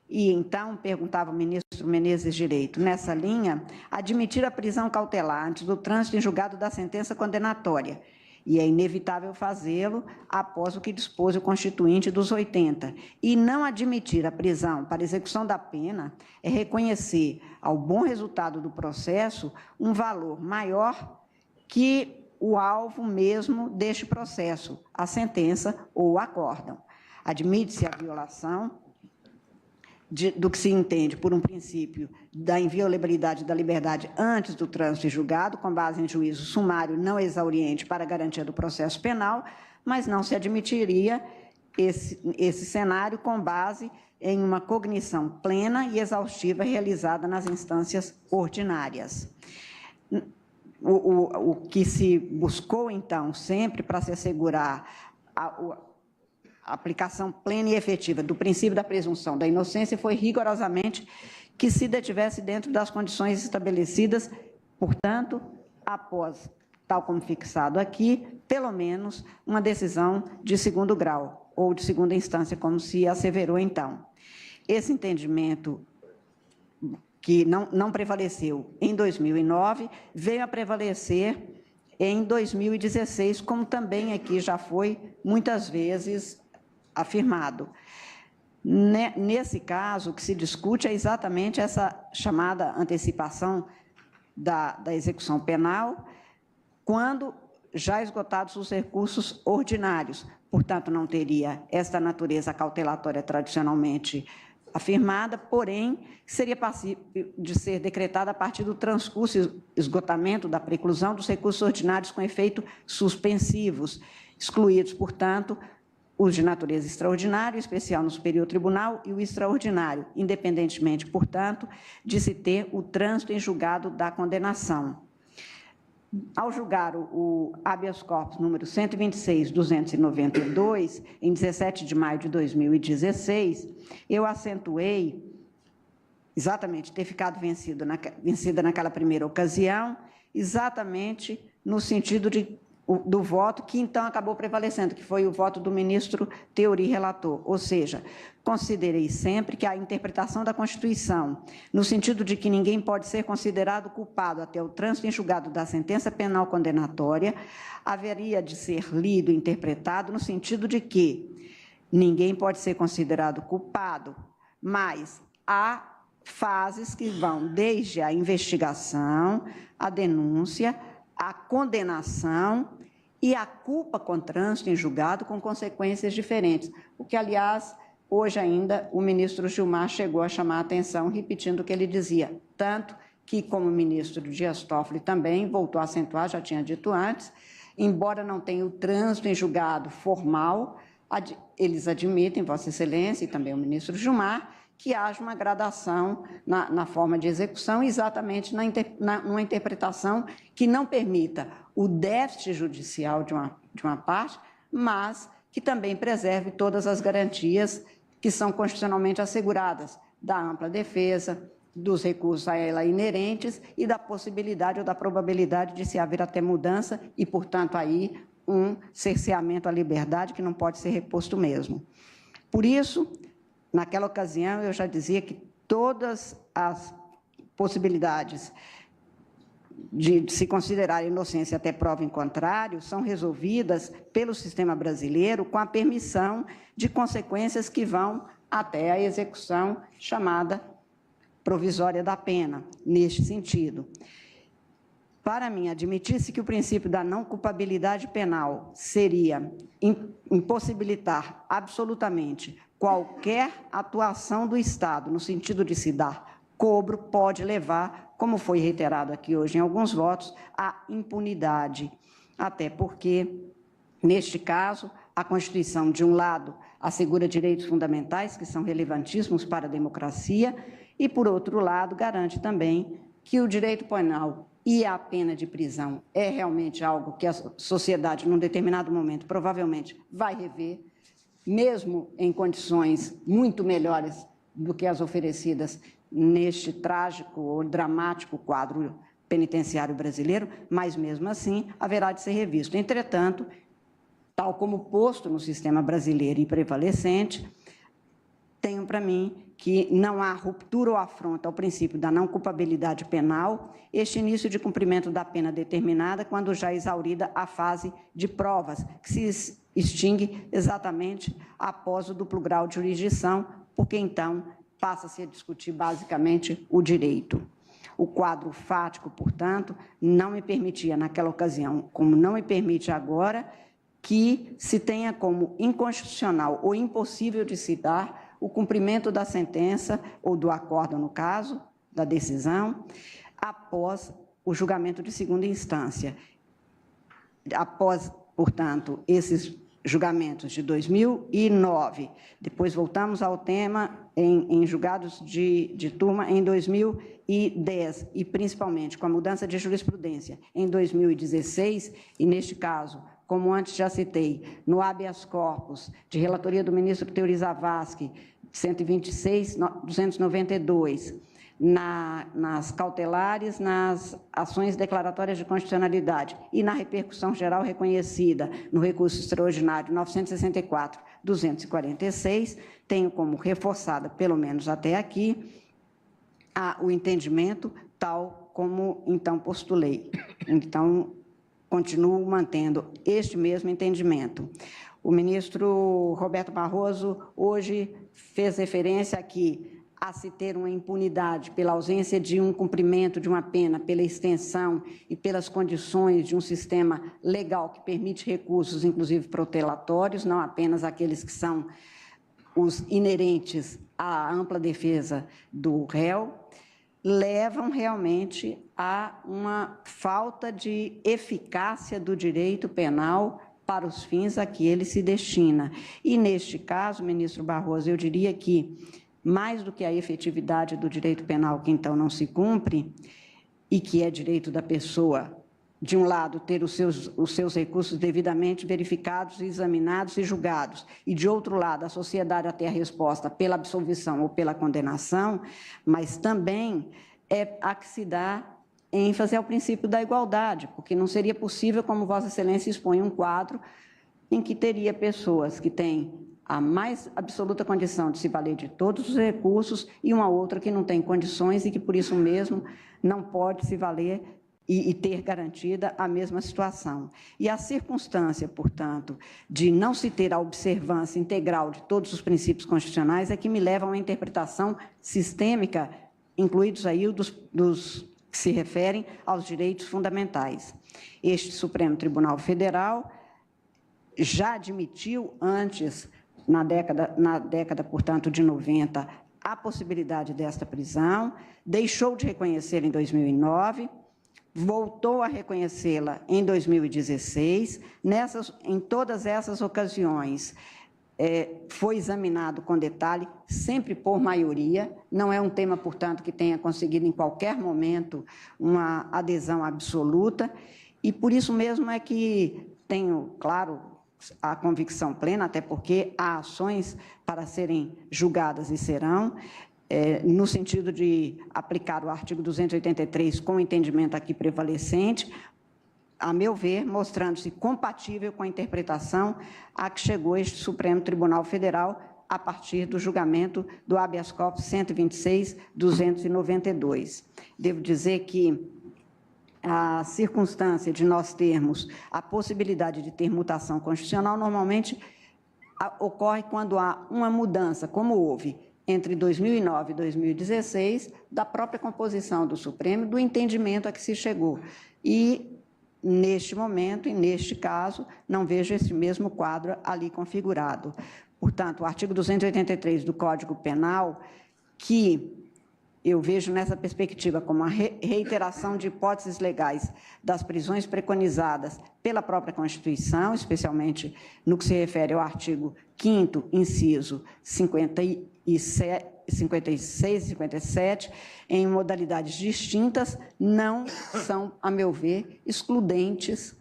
E então, perguntava o ministro Menezes Direito, nessa linha, admitir a prisão cautelar antes do trânsito em julgado da sentença condenatória, e é inevitável fazê-lo após o que dispôs o Constituinte dos 80. E não admitir a prisão para execução da pena é reconhecer ao bom resultado do processo um valor maior que o alvo mesmo deste processo, a sentença ou o acórdão. Admite-se a violação do que se entende por um princípio da inviolabilidade da liberdade antes do trânsito em julgado, com base em juízo sumário não exauriente para a garantia do processo penal, mas não se admitiria esse cenário com base em uma cognição plena e exaustiva realizada nas instâncias ordinárias. O que se buscou, então, sempre para se assegurar a aplicação plena e efetiva do princípio da presunção da inocência foi rigorosamente que se detivesse dentro das condições estabelecidas, portanto, após, tal como fixado aqui, pelo menos uma decisão de segundo grau, ou de segunda instância, como se asseverou então. Esse entendimento que não prevaleceu em 2009, veio a prevalecer em 2016, como também aqui já foi muitas vezes afirmado. Nesse caso, o que se discute é exatamente essa chamada antecipação da execução penal, quando já esgotados os recursos ordinários. Portanto, não teria esta natureza cautelatória tradicionalmente afirmada, porém, seria passível de ser decretada a partir do transcurso e esgotamento da preclusão dos recursos ordinários com efeito suspensivos, excluídos, portanto, os de natureza extraordinária, especial no Superior Tribunal, e o extraordinário, independentemente, portanto, de se ter o trânsito em julgado da condenação. Ao julgar o habeas corpus número 126.292, em 17 de maio de 2016, eu acentuei exatamente ter ficado vencida naquela primeira ocasião, exatamente no sentido do voto que, então, acabou prevalecendo, que foi o voto do ministro Theory relator. Ou seja, considerei sempre que a interpretação da Constituição, no sentido de que ninguém pode ser considerado culpado até o trânsito em julgado da sentença penal condenatória, haveria de ser lido e interpretado no sentido de que ninguém pode ser considerado culpado, mas há fases que vão desde a investigação, a denúncia, a condenação e a culpa com trânsito em julgado com consequências diferentes, o que, aliás, hoje ainda o ministro Gilmar chegou a chamar a atenção, repetindo o que ele dizia, tanto que, como o ministro Dias Toffoli também voltou a acentuar, já tinha dito antes, embora não tenha o trânsito em julgado formal, eles admitem, Vossa Excelência e também o ministro Gilmar, que haja uma gradação na forma de execução, exatamente numa interpretação que não permita o déficit judicial de uma parte, mas que também preserve todas as garantias que são constitucionalmente asseguradas, da ampla defesa, dos recursos a ela inerentes e da possibilidade ou da probabilidade de se haver até mudança e, portanto, aí um cerceamento à liberdade que não pode ser reposto mesmo. Por isso, naquela ocasião, eu já dizia que todas as possibilidades de se considerar inocência até prova em contrário são resolvidas pelo sistema brasileiro com a permissão de consequências que vão até a execução chamada provisória da pena, neste sentido. Para mim, admitir-se que o princípio da não culpabilidade penal seria impossibilitar absolutamente qualquer atuação do Estado no sentido de se dar cobro, pode levar, como foi reiterado aqui hoje em alguns votos, à impunidade. Até porque, neste caso, a Constituição, de um lado, assegura direitos fundamentais, que são relevantíssimos para a democracia, e, por outro lado, garante também que o direito penal e a pena de prisão é realmente algo que a sociedade, num determinado momento, provavelmente vai rever, mesmo em condições muito melhores do que as oferecidas neste trágico ou dramático quadro penitenciário brasileiro, mas, mesmo assim, haverá de ser revisto. Entretanto, tal como posto no sistema brasileiro e prevalecente, tenho para mim que não há ruptura ou afronta ao princípio da não culpabilidade penal, este início de cumprimento da pena determinada quando já exaurida a fase de provas, que se extingue exatamente após o duplo grau de jurisdição, porque então passa-se a discutir basicamente o direito. O quadro fático, portanto, não me permitia naquela ocasião, como não me permite agora, que se tenha como inconstitucional ou impossível de se dar o cumprimento da sentença, ou do acórdão, no caso, da decisão, após o julgamento de segunda instância. Após, portanto, esses julgamentos de 2009, depois voltamos ao tema em julgados de turma em 2010, e principalmente com a mudança de jurisprudência em 2016, e neste caso, como antes já citei, no habeas corpus de relatoria do ministro Teori Zavascki, 126.292, nas cautelares, nas ações declaratórias de constitucionalidade e na repercussão geral reconhecida no recurso extraordinário 964/246, tenho como reforçada, pelo menos até aqui, o entendimento tal como então postulei. Então, continuo mantendo este mesmo entendimento. O ministro Roberto Barroso hoje fez referência aqui a se ter uma impunidade pela ausência de um cumprimento de uma pena, pela extensão e pelas condições de um sistema legal que permite recursos, inclusive protelatórios, não apenas aqueles que são os inerentes à ampla defesa do réu, levam realmente a uma falta de eficácia do direito penal para os fins a que ele se destina. E, neste caso, ministro Barroso, eu diria que, mais do que a efetividade do direito penal, que então não se cumpre, e que é direito da pessoa, de um lado, ter os seus recursos devidamente verificados, examinados e julgados, e, de outro lado, a sociedade a ter a resposta pela absolvição ou pela condenação, mas também há que se dá ênfase ao princípio da igualdade, porque não seria possível, como Vossa Excelência expõe, um quadro em que teria pessoas que têm a mais absoluta condição de se valer de todos os recursos e uma outra que não tem condições e que, por isso mesmo, não pode se valer e ter garantida a mesma situação. E a circunstância, portanto, de não se ter a observância integral de todos os princípios constitucionais é que me leva a uma interpretação sistêmica, incluídos aí dos que se referem aos direitos fundamentais. Este Supremo Tribunal Federal já admitiu antes, na década, portanto, de 90, a possibilidade desta prisão, deixou de reconhecê-la em 2009, voltou a reconhecê-la em 2016. Em todas essas ocasiões, foi examinado com detalhe, sempre por maioria. Não é um tema, portanto, que tenha conseguido, em qualquer momento, uma adesão absoluta, e por isso mesmo é que tenho, claro, a convicção plena, até porque há ações para serem julgadas e serão, no sentido de aplicar o artigo 283 com o entendimento aqui prevalecente, a meu ver, mostrando-se compatível com a interpretação a que chegou este Supremo Tribunal Federal a partir do julgamento do habeas corpus 126.292. Devo dizer que a circunstância de nós termos a possibilidade de ter mutação constitucional normalmente ocorre quando há uma mudança, como houve entre 2009 e 2016, da própria composição do Supremo, do entendimento a que se chegou. E, neste momento, e neste caso, não vejo esse mesmo quadro ali configurado. Portanto, o artigo 283 do Código Penal, que eu vejo nessa perspectiva como a reiteração de hipóteses legais das prisões preconizadas pela própria Constituição, especialmente no que se refere ao artigo 5º, inciso 56 e 57, em modalidades distintas, não são, a meu ver, excludentes,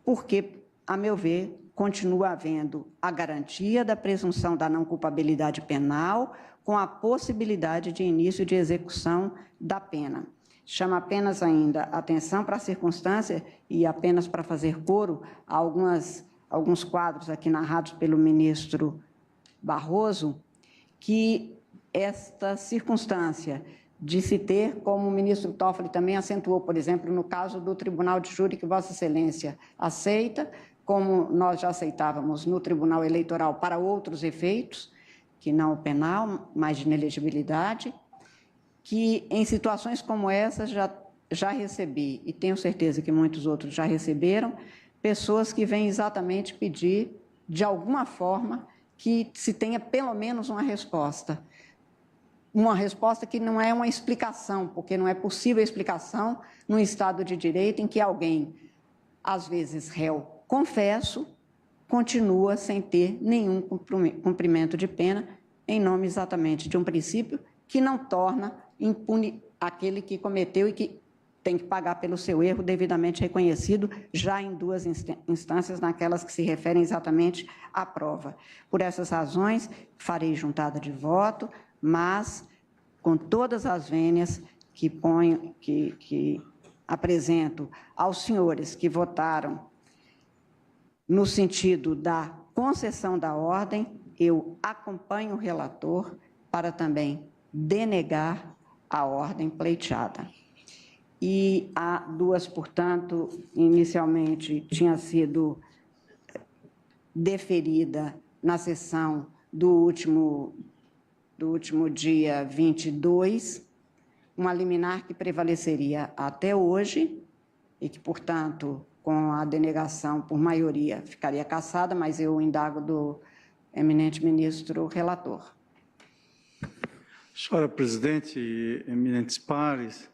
porque, a meu ver, continua havendo a garantia da presunção da não culpabilidade penal, com a possibilidade de início de execução da pena. Chama apenas ainda atenção para a circunstância, e apenas para fazer coro a alguns quadros aqui narrados pelo ministro Barroso, que esta circunstância de se ter, como o ministro Toffoli também acentuou, por exemplo, no caso do Tribunal de Júri, que Vossa Excelência aceita, como nós já aceitávamos no Tribunal Eleitoral para outros efeitos, que não o penal, mas de inelegibilidade, que em situações como essa já recebi, e tenho certeza que muitos outros já receberam, pessoas que vêm exatamente pedir, de alguma forma, que se tenha pelo menos uma resposta que não é uma explicação, porque não é possível explicação num Estado de Direito em que alguém, às vezes réu confesso, continua sem ter nenhum cumprimento de pena, em nome exatamente de um princípio que não torna impune aquele que cometeu e que tem que pagar pelo seu erro devidamente reconhecido, já em 2 instâncias, naquelas que se referem exatamente à prova. Por essas razões, farei juntada de voto, mas com todas as vênias que apresento aos senhores que votaram no sentido da concessão da ordem, eu acompanho o relator para também denegar a ordem pleiteada. E a 2, portanto, inicialmente tinha sido deferida na sessão do último dia 22, uma liminar que prevaleceria até hoje e que, portanto, com a denegação por maioria ficaria cassada, mas eu indago do eminente ministro relator. Senhora presidente, eminentes pares,